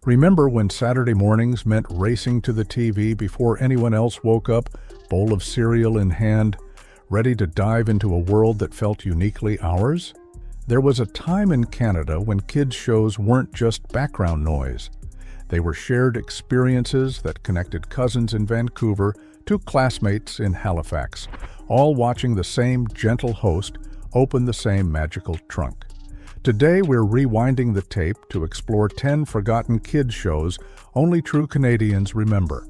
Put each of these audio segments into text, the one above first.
Remember when Saturday mornings meant racing to the TV before anyone else woke up, bowl of cereal in hand, ready to dive into a world that felt uniquely ours? There was a time in Canada when kids' shows weren't just background noise. They were shared experiences that connected cousins in Vancouver to classmates in Halifax, all watching the same gentle host open the same magical trunk. Today we're rewinding the tape to explore 10 forgotten kids' shows only true Canadians remember.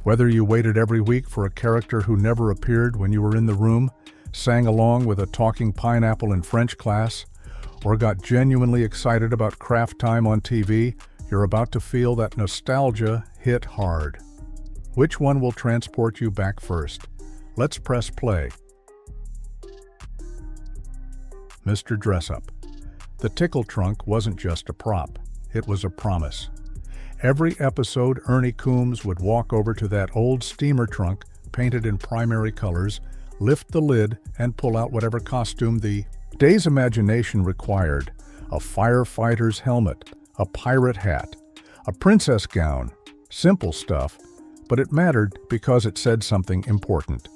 Whether you waited every week for a character who never appeared when you were in the room, sang along with a talking pineapple in French class, or got genuinely excited about craft time on TV, you're about to feel that nostalgia hit hard. Which one will transport you back first? Let's press play. Mr. Dressup. The tickle trunk wasn't just a prop, it was a promise. Every episode, Ernie Coombs would walk over to that old steamer trunk, painted in primary colors, lift the lid, and pull out whatever costume the day's imagination required. A firefighter's helmet, a pirate hat, a princess gown. Simple stuff, but it mattered because it said something important.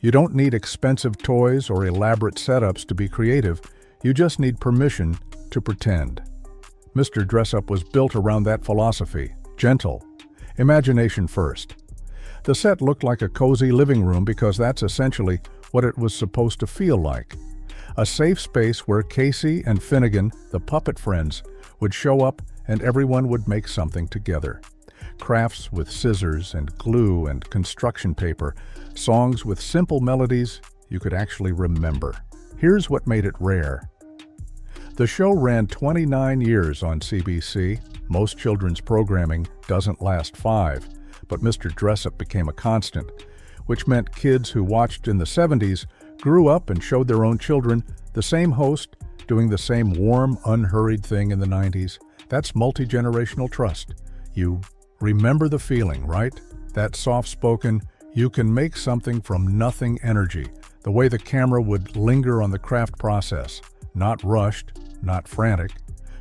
You don't need expensive toys or elaborate setups to be creative, you just need permission to pretend. Mr. Dressup was built around that philosophy. Gentle. Imagination first. The set looked like a cozy living room because that's essentially what it was supposed to feel like. A safe space where Casey and Finnegan, the puppet friends, would show up and everyone would make something together. Crafts with scissors and glue and construction paper, songs with simple melodies you could actually remember. Here's what made it rare. The show ran 29 years on CBC. Most children's programming doesn't last 5, but Mr. Dressup became a constant, which meant kids who watched in the 70s grew up and showed their own children the same host doing the same warm, unhurried thing in the 90s. That's multi-generational trust. You remember the feeling, right? That soft-spoken, you can make something from nothing energy, the way the camera would linger on the craft process. Not rushed, not frantic,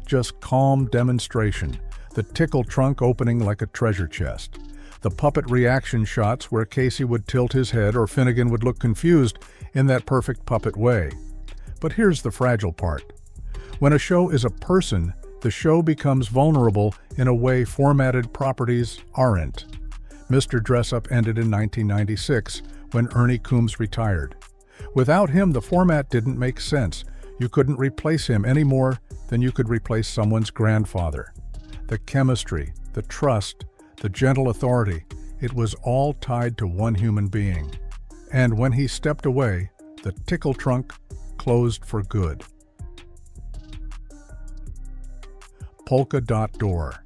just calm demonstration, the tickle trunk opening like a treasure chest, the puppet reaction shots where Casey would tilt his head or Finnegan would look confused in that perfect puppet way. But here's the fragile part. When a show is a person, the show becomes vulnerable in a way formatted properties aren't. Mr. Dressup ended in 1996 when Ernie Coombs retired. Without him, the format didn't make sense. You couldn't replace him any more than you could replace someone's grandfather. The chemistry, the trust, the gentle authority, it was all tied to one human being. And when he stepped away, the tickle trunk closed for good. Polka Dot Door.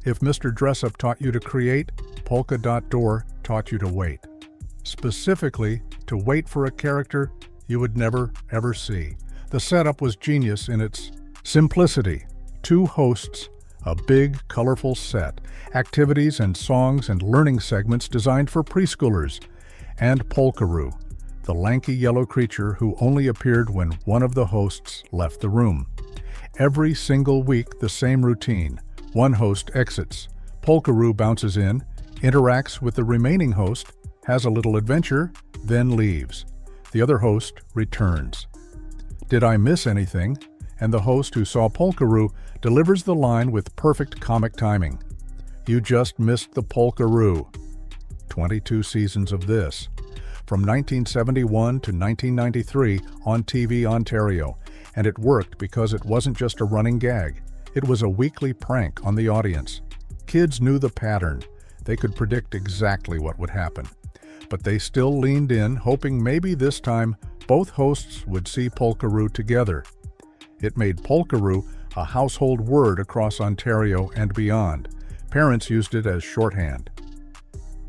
If Mr. Dressup taught you to create, Polka Dot Door taught you to wait. Specifically, to wait for a character you would never, ever see. The setup was genius in its simplicity. 2 hosts, a big, colorful set, activities and songs and learning segments designed for preschoolers, and Polkaroo, the lanky yellow creature who only appeared when one of the hosts left the room. Every single week, the same routine. One host exits. Polkaroo bounces in, interacts with the remaining host, has a little adventure, then leaves. The other host returns. Did I miss anything? And the host who saw Polkaroo delivers the line with perfect comic timing. You just missed the Polkaroo. 22 seasons of this. From 1971 to 1993 on TV Ontario. And it worked because it wasn't just a running gag. It was a weekly prank on the audience. Kids knew the pattern. They could predict exactly what would happen. But they still leaned in, hoping maybe this time both hosts would see Polkaroo together. It made Polkaroo a household word across Ontario and beyond. Parents used it as shorthand.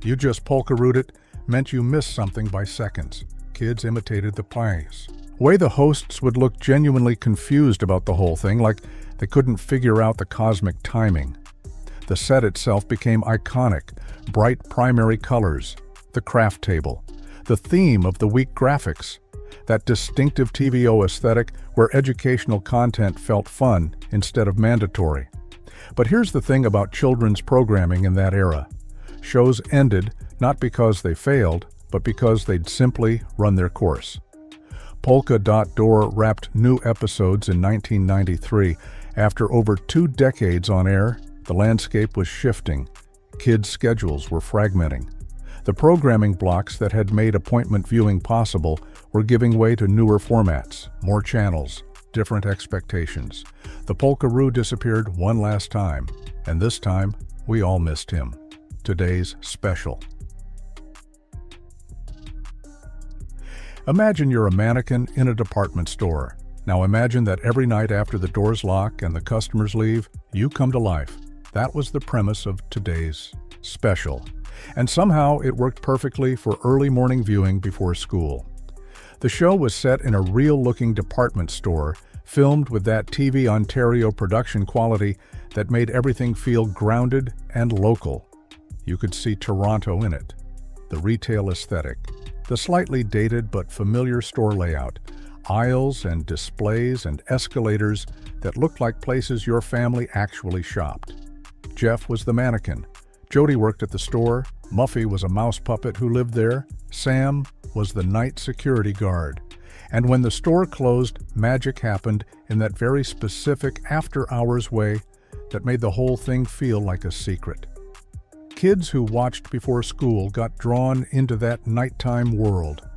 You just Polkarooed it meant you missed something by seconds. Kids imitated the plays. Way the hosts would look genuinely confused about the whole thing, like they couldn't figure out the cosmic timing. The set itself became iconic, bright primary colors, the craft table, the theme of the week graphics, that distinctive TVO aesthetic where educational content felt fun instead of mandatory. But here's the thing about children's programming in that era. Shows ended not because they failed, but because they'd simply run their course. Polka Dot Door wrapped new episodes in 1993. After over 2 decades on air, the landscape was shifting. Kids' schedules were fragmenting. The programming blocks that had made appointment viewing possible were giving way to newer formats, more channels, different expectations. The Polkaroo disappeared one last time, and this time, we all missed him. Today's special. Imagine you're a mannequin in a department store. Now imagine that every night after the doors lock and the customers leave, you come to life. That was the premise of today's special. And somehow it worked perfectly for early morning viewing before school. The show was set in a real-looking department store, filmed with that TV Ontario production quality that made everything feel grounded and local. You could see Toronto in it, the retail aesthetic, the slightly dated but familiar store layout, aisles and displays and escalators that looked like places your family actually shopped. Jeff was the mannequin. Jody worked at the store. Muffy was a mouse puppet who lived there. Sam was the night security guard. And when the store closed, magic happened in that very specific after-hours way that made the whole thing feel like a secret. Kids who watched before school got drawn into that nighttime world.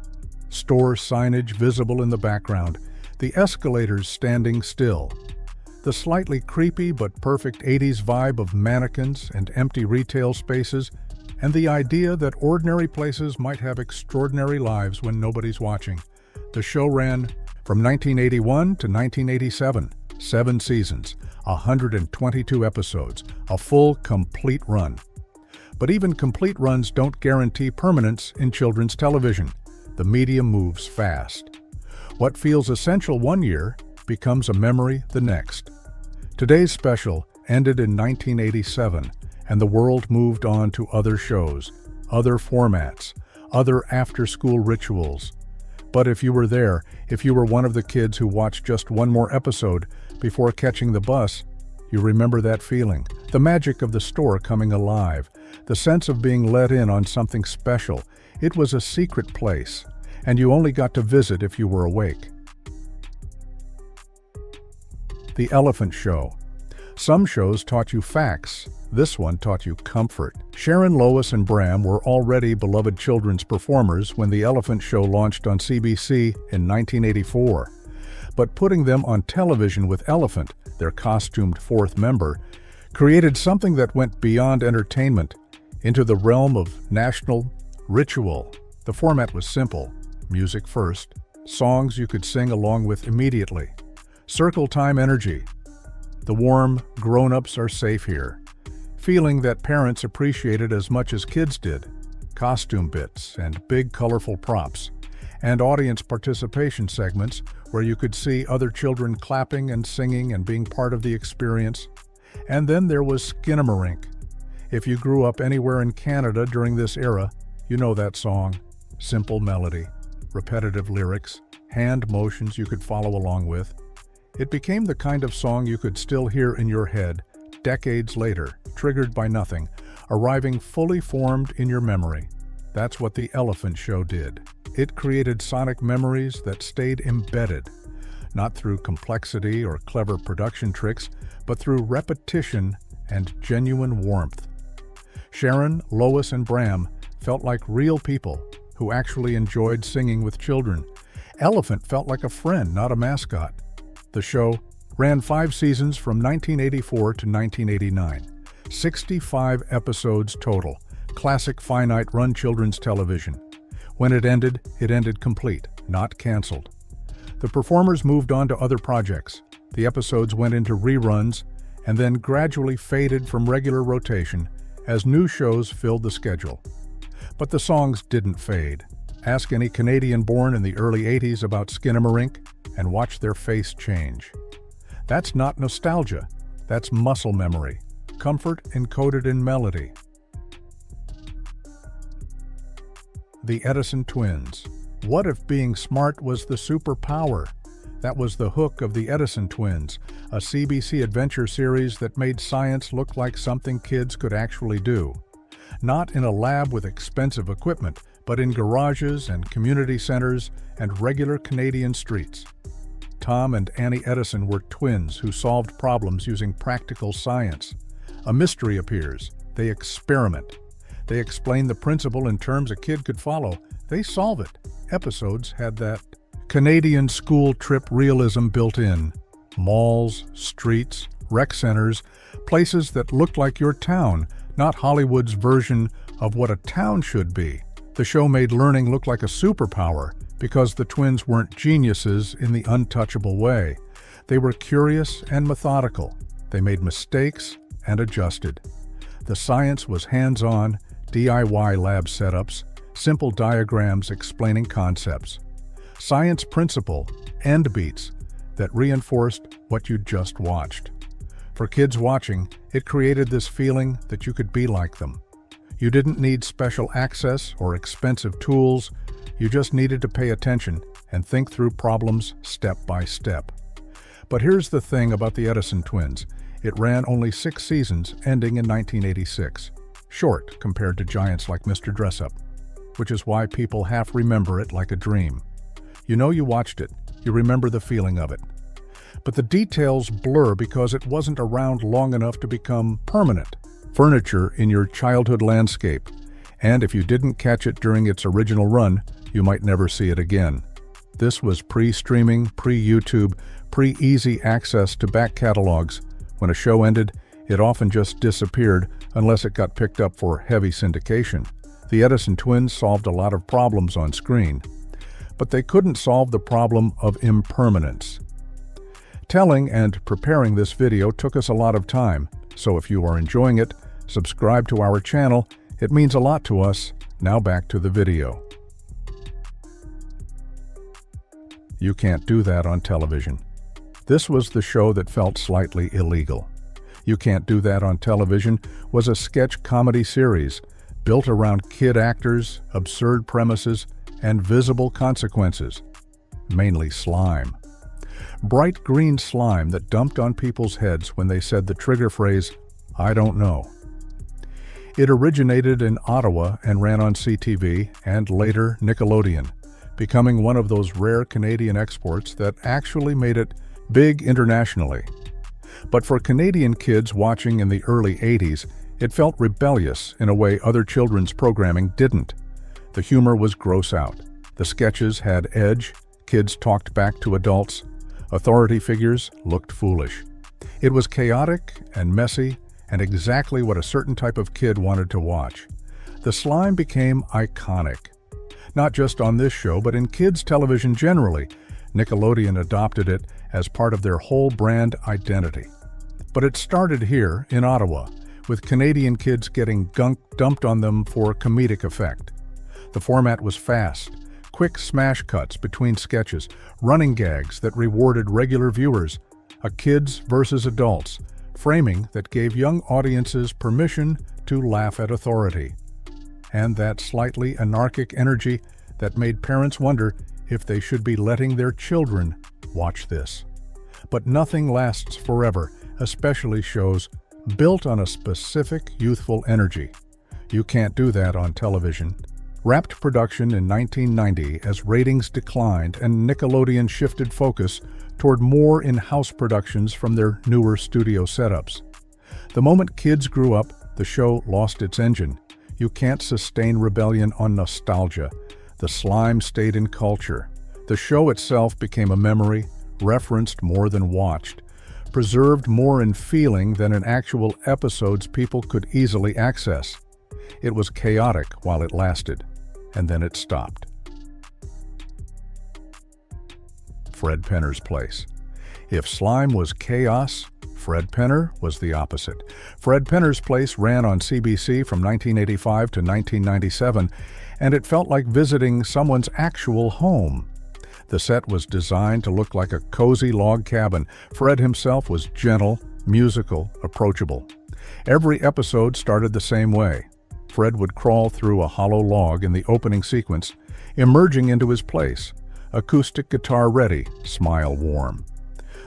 Store signage visible in the background, the escalators standing still, the slightly creepy but perfect 80s vibe of mannequins and empty retail spaces, and the idea that ordinary places might have extraordinary lives when nobody's watching. The show ran from 1981 to 1987, 7 seasons, 122 episodes, a full, complete run. But even complete runs don't guarantee permanence in children's television. The medium moves fast. What feels essential one year becomes a memory the next. Today's special ended in 1987, and the world moved on to other shows, other formats, other after-school rituals. But if you were there, if you were one of the kids who watched just one more episode before catching the bus, you remember that feeling, the magic of the store coming alive, the sense of being let in on something special. It was a secret place, and you only got to visit if you were awake. The Elephant Show. Some shows taught you facts. This one taught you comfort. Sharon, Lois, and Bram were already beloved children's performers when The Elephant Show launched on CBC in 1984. But putting them on television with Elephant, their costumed fourth member, created something that went beyond entertainment into the realm of national ritual. The format was simple: music first, songs you could sing along with immediately, circle time energy. The warm, grown-ups are safe here, feeling that parents appreciated as much as kids did, costume bits and big colorful props, and audience participation segments where you could see other children clapping and singing and being part of the experience. And then there was Skinamarink. If you grew up anywhere in Canada during this era, you know that song. Simple melody, repetitive lyrics, hand motions you could follow along with. It became the kind of song you could still hear in your head, decades later, triggered by nothing, arriving fully formed in your memory. That's what The Elephant Show did. It created sonic memories that stayed embedded, not through complexity or clever production tricks, but through repetition and genuine warmth. Sharon, Lois, and Bram felt like real people who actually enjoyed singing with children. Elephant felt like a friend, not a mascot. The show ran 5 seasons from 1984 to 1989, 65 episodes total, classic finite-run children's television. When it ended complete, not canceled. The performers moved on to other projects. The episodes went into reruns and then gradually faded from regular rotation as new shows filled the schedule. But the songs didn't fade. Ask any Canadian born in the early 80s about Skinamarink and watch their face change. That's not nostalgia, that's muscle memory, comfort encoded in melody. The Edison Twins. What if being smart was the superpower? That was the hook of the Edison Twins, a CBC adventure series that made science look like something kids could actually do. Not in a lab with expensive equipment, but in garages and community centers and regular Canadian streets. Tom and Annie Edison were twins who solved problems using practical science. A mystery appears. They experiment. They explain the principle in terms a kid could follow. They solve it. Episodes had that Canadian school trip realism built in. Malls, streets, rec centers, places that looked like your town, not Hollywood's version of what a town should be. The show made learning look like a superpower because the twins weren't geniuses in the untouchable way. They were curious and methodical. They made mistakes and adjusted. The science was hands-on, DIY lab setups, simple diagrams explaining concepts. Science principle, end beats, that reinforced what you'd just watched. For kids watching, it created this feeling that you could be like them. You didn't need special access or expensive tools. You just needed to pay attention and think through problems step by step. But here's the thing about the Edison Twins. It ran only 6 seasons, ending in 1986. Short compared to giants like Mr. Dressup, which is why people half remember it like a dream. You know you watched it. You remember the feeling of it. But the details blur because it wasn't around long enough to become permanent furniture in your childhood landscape. And if you didn't catch it during its original run, you might never see it again. This was pre-streaming, pre-YouTube, pre-easy access to back catalogs. When a show ended, it often just disappeared unless it got picked up for heavy syndication. The Edison Twins solved a lot of problems on screen, but they couldn't solve the problem of impermanence. Telling and preparing this video took us a lot of time, so if you are enjoying it, subscribe to our channel. It means a lot to us. Now back to the video. You can't do that on television. This was the show that felt slightly illegal. You Can't Do That on Television was a sketch comedy series built around kid actors, absurd premises, and visible consequences, mainly slime. Bright green slime that dumped on people's heads when they said the trigger phrase, "I don't know." It originated in Ottawa and ran on CTV and later Nickelodeon, becoming one of those rare Canadian exports that actually made it big internationally. But for Canadian kids watching in the early 80s, it felt rebellious in a way other children's programming didn't. The humor was gross out. The sketches had edge. Kids talked back to adults. Authority figures looked foolish. It was chaotic and messy and exactly what a certain type of kid wanted to watch. The slime became iconic. Not just on this show, but in kids' television generally. Nickelodeon adopted it as part of their whole brand identity. But it started here in Ottawa, with Canadian kids getting gunk dumped on them for comedic effect. The format was fast, quick smash cuts between sketches, running gags that rewarded regular viewers, a kids versus adults, framing that gave young audiences permission to laugh at authority, and that slightly anarchic energy that made parents wonder if they should be letting their children watch this. But nothing lasts forever, especially shows built on a specific youthful energy. You Can't Do That on Television wrapped production in 1990 as ratings declined and Nickelodeon shifted focus toward more in-house productions from their newer studio setups. The moment kids grew up, the show lost its engine. You can't sustain rebellion on nostalgia. The slime stayed in culture. The show itself became a memory, referenced more than watched, preserved more in feeling than in actual episodes people could easily access. It was chaotic while it lasted, and then it stopped. Fred Penner's Place. If slime was chaos, Fred Penner was the opposite. Fred Penner's Place ran on CBC from 1985 to 1997, and it felt like visiting someone's actual home. The set was designed to look like a cozy log cabin. Fred himself was gentle, musical, approachable. Every episode started the same way. Fred would crawl through a hollow log in the opening sequence, emerging into his place, Acoustic guitar ready, smile warm.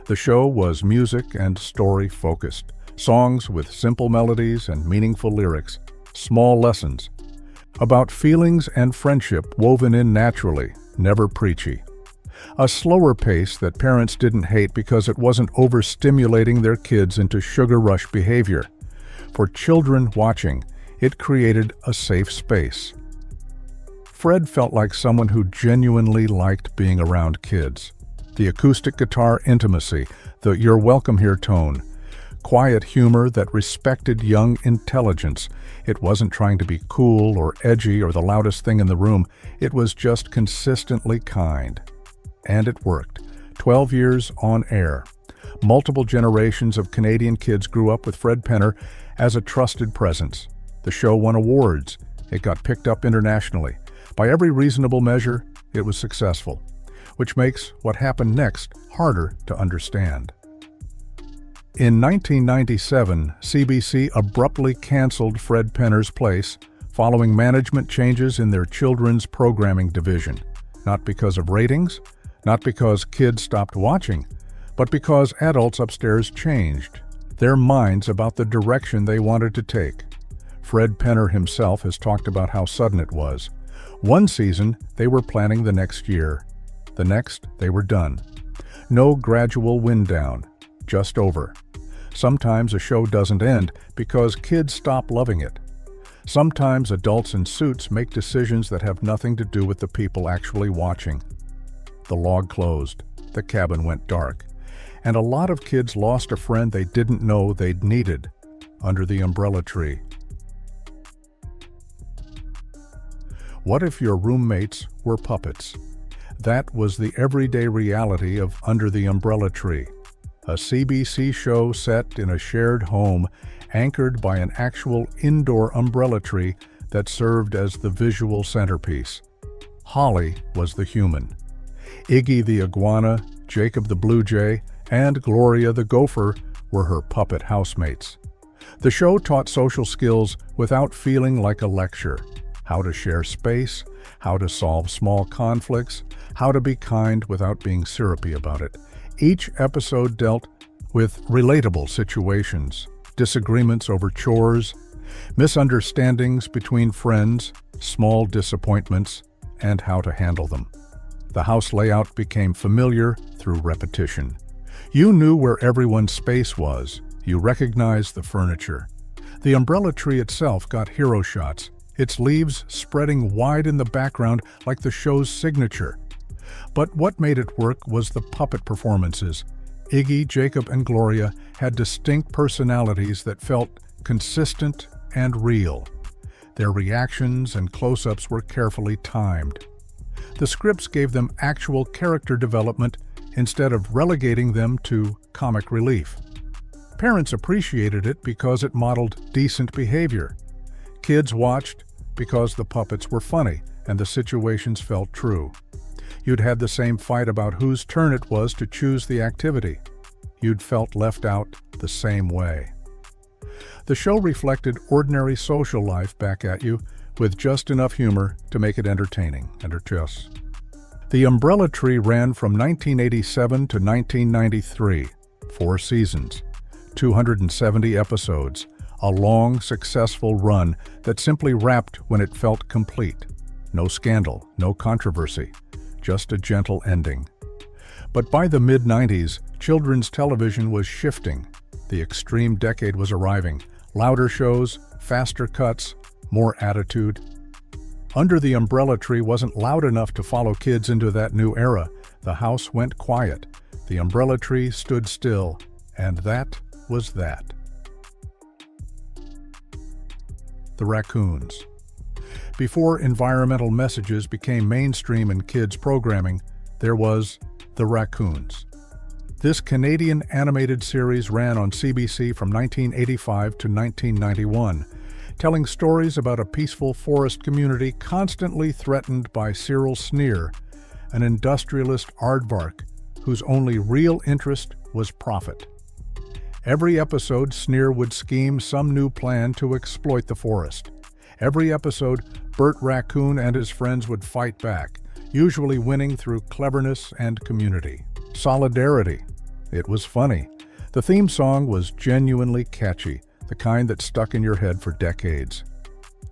The show was music and story focused. Songs with simple melodies and meaningful lyrics. Small lessons. About feelings and friendship woven in naturally, never preachy. A slower pace that parents didn't hate because it wasn't overstimulating their kids into sugar rush behavior. For children watching, it created a safe space. Fred felt like someone who genuinely liked being around kids. The acoustic guitar intimacy, the "you're welcome here" tone, quiet humor that respected young intelligence. It wasn't trying to be cool or edgy or the loudest thing in the room. It was just consistently kind. And it worked. 12 years on air. Multiple generations of Canadian kids grew up with Fred Penner as a trusted presence. The show won awards. It got picked up internationally. By every reasonable measure, it was successful, which makes what happened next harder to understand. In 1997, CBC abruptly canceled Fred Penner's place following management changes in their children's programming division. Not because of ratings, not because kids stopped watching, but because adults upstairs changed their minds about the direction they wanted to take. Fred Penner himself has talked about how sudden it was. One season, they were planning the next year. The next, they were done. No gradual wind down, just over. Sometimes a show doesn't end because kids stop loving it. Sometimes adults in suits make decisions that have nothing to do with the people actually watching. The log closed, the cabin went dark, and a lot of kids lost a friend they didn't know they'd needed under the umbrella tree. What if your roommates were puppets? That was the everyday reality of Under the Umbrella Tree, a CBC show set in a shared home anchored by an actual indoor umbrella tree that served as the visual centerpiece. Holly was the human. Iggy the iguana, Jacob the blue jay, and Gloria the gopher were her puppet housemates. The show taught social skills without feeling like a lecture. How to share space, how to solve small conflicts, how to be kind without being syrupy about it. Each episode dealt with relatable situations, disagreements over chores, misunderstandings between friends, small disappointments, and how to handle them. The house layout became familiar through repetition. You knew where everyone's space was. You recognized the furniture. The umbrella tree itself got hero shots, its leaves spreading wide in the background like the show's signature. But what made it work was the puppet performances. Iggy, Jacob, and Gloria had distinct personalities that felt consistent and real. Their reactions and close-ups were carefully timed. The scripts gave them actual character development instead of relegating them to comic relief. Parents appreciated it because it modeled decent behavior. Kids watched because the puppets were funny and the situations felt true. You'd had the same fight about whose turn it was to choose the activity. You'd felt left out the same way. The show reflected ordinary social life back at you with just enough humor to make it entertaining. The Umbrella Tree ran from 1987 to 1993, 4 seasons, 270 episodes, a long, successful run that simply wrapped when it felt complete. No scandal, no controversy, just a gentle ending. But by the mid-90s, children's television was shifting. The extreme decade was arriving. Louder shows, faster cuts, more attitude. Under the Umbrella Tree wasn't loud enough to follow kids into that new era. The house went quiet. The Umbrella Tree stood still. And that was that. The Raccoons. Before environmental messages became mainstream in kids' programming, there was The Raccoons. This Canadian animated series ran on CBC from 1985 to 1991, telling stories about a peaceful forest community constantly threatened by Cyril Sneer, an industrialist aardvark whose only real interest was profit. Every episode, Sneer would scheme some new plan to exploit the forest. Every episode, Bert Raccoon and his friends would fight back, usually winning through cleverness and community. Solidarity. It was funny. The theme song was genuinely catchy, the kind that stuck in your head for decades.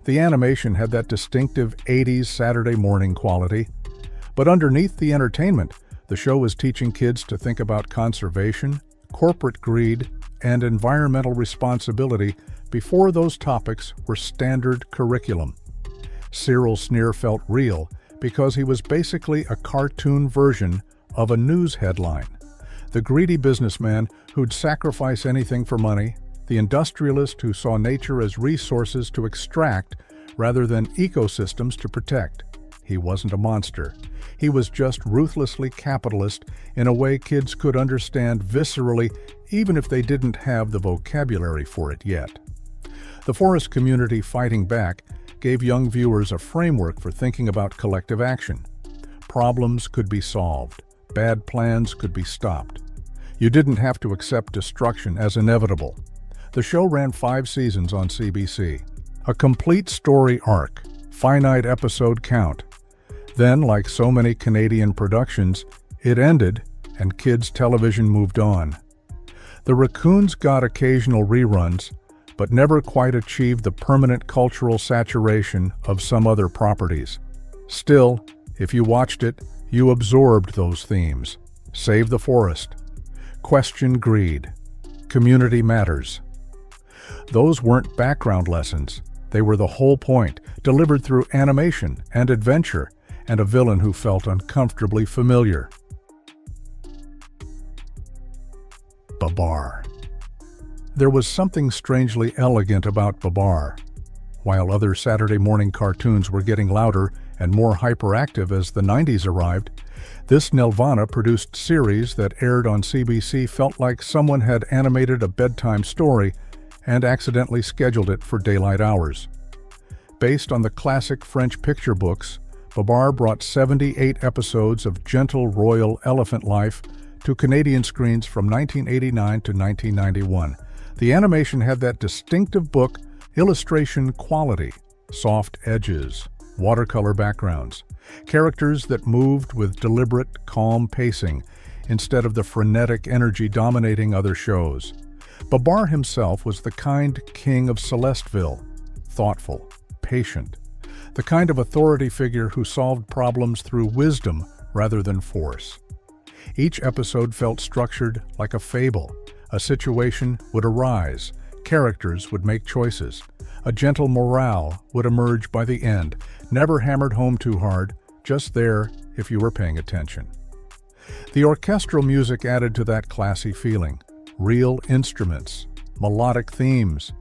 The animation had that distinctive 80s Saturday morning quality. But underneath the entertainment, the show was teaching kids to think about conservation, corporate greed, and environmental responsibility before those topics were standard curriculum. Cyril Sneer felt real because he was basically a cartoon version of a news headline. The greedy businessman who'd sacrifice anything for money, the industrialist who saw nature as resources to extract rather than ecosystems to protect. He wasn't a monster. He was just ruthlessly capitalist in a way kids could understand viscerally, even if they didn't have the vocabulary for it yet. The forest community fighting back gave young viewers a framework for thinking about collective action. Problems could be solved. Bad plans could be stopped. You didn't have to accept destruction as inevitable. The show ran 5 seasons on CBC. A complete story arc, finite episode count. Then, like so many Canadian productions, it ended and kids' television moved on. The Raccoons got occasional reruns, but never quite achieved the permanent cultural saturation of some other properties. Still, if you watched it, you absorbed those themes. Save the forest. Question greed. Community matters. Those weren't background lessons. They were the whole point, delivered through animation and adventure, and a villain who felt uncomfortably familiar. Babar. There was something strangely elegant about Babar. While other Saturday morning cartoons were getting louder and more hyperactive as the 90s arrived, this Nelvana-produced series that aired on CBC felt like someone had animated a bedtime story and accidentally scheduled it for daylight hours. Based on the classic French picture books, Babar brought 78 episodes of gentle royal elephant life to Canadian screens from 1989 to 1991. The animation had that distinctive book illustration quality, soft edges, watercolor backgrounds, characters that moved with deliberate, calm pacing instead of the frenetic energy dominating other shows. Babar himself was the kind king of Celesteville, thoughtful, patient, the kind of authority figure who solved problems through wisdom rather than force. Each episode felt structured like a fable. A situation would arise, characters would make choices, a gentle morale would emerge by the end, never hammered home too hard, just there if you were paying attention. The orchestral music added to that classy feeling. Real instruments, melodic themes.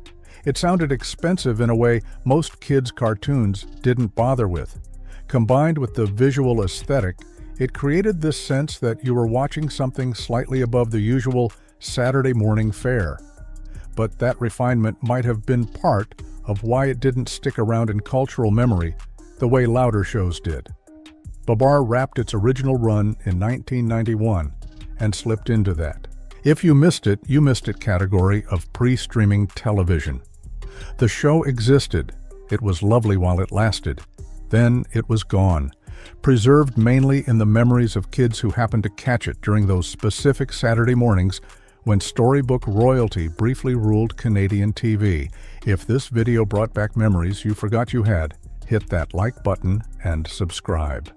It sounded expensive in a way most kids' cartoons didn't bother with. Combined with the visual aesthetic, it created this sense that you were watching something slightly above the usual Saturday morning fare. But that refinement might have been part of why it didn't stick around in cultural memory the way louder shows did. Babar wrapped its original run in 1991 and slipped into that. If you missed it category of pre-streaming television. The show existed. It was lovely while it lasted. Then it was gone, preserved mainly in the memories of kids who happened to catch it during those specific Saturday mornings when storybook royalty briefly ruled Canadian TV. If this video brought back memories you forgot you had, hit that like button and subscribe.